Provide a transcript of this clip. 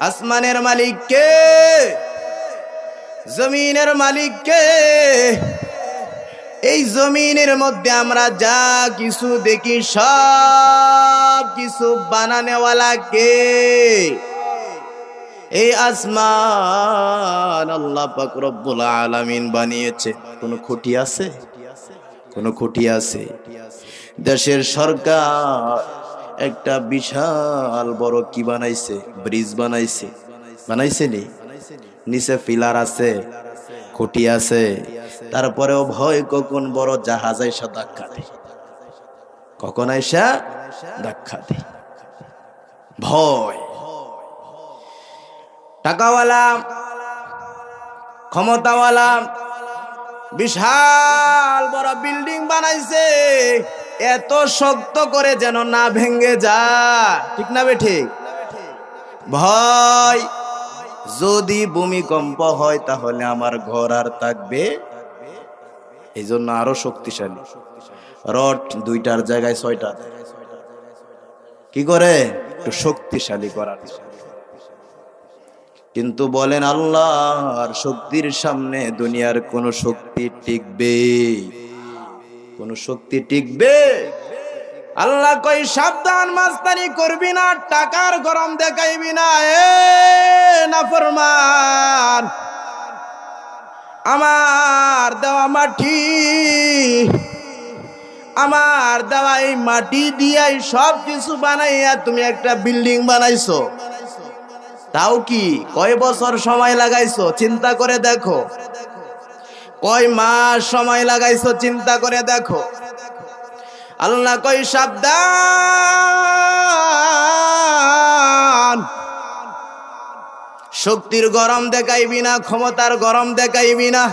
আসমানের মালিক কে? জমিনের মালিক কে? এই জমিনের মধ্যে আমরা যা কিছু দেখি সব কিছু বানানেওয়ালা কে? এই আসমান আল্লাহ পাক রব্বুল আলামিন বানিয়েছে। কোনো খুঁটি আছে? কোনো খুঁটি আছে? দেশের সরকার একটা বিশাল বড় কি বানাইছে? ব্রিজ বানাইছে। বানাইছে নি? নিচে পিলার আছে, খুঁটি আছে, তারপরেও ভয় কখন বড় জাহাজ আইসা ধাক্কা দেয়। কখন আইসা ধাক্কা দেয়, ভয়। টাকাওয়ালা, ক্ষমতাওয়ালা বিশাল বড় বিল্ডিং বানাইছে, এত শক্ত করে যেন না ভেঙে যায়। ঠিক না বেঠিক? ভয়, যদি ভূমিকম্প হয় তাহলে আমার ঘর আর থাকবে? এই জন্য আরো শক্তিশালী রড, দুইটার জায়গায় ছয়টা। কি করে? একটু শক্তিশালী করার। কিন্তু বলেন আল্লাহর শক্তির সামনে দুনিয়ার কোন শক্তি টিকবে? কোন শক্তি টিকবে? আল্লাহ কই সাবধান, মাস্তানি করবি না, টাকার গরম দেখাইবি না। এ নাফরমান, আমার দেওয়া মাটি, আমার দেওয়া এই মাটি দিয়াই সব কিছু বানাইয়া তুমি একটা বিল্ডিং বানাইছো। তাও কি কয় বছর সময় লাগাইছো চিন্তা করে দেখো, কয় মাস সময় লাগাইছো চিন্তা করে দেখো। আল্লাহ কই সাবধান, শক্তির গরম দেখাইবি না, ক্ষমতার গরম দেখাইবি না।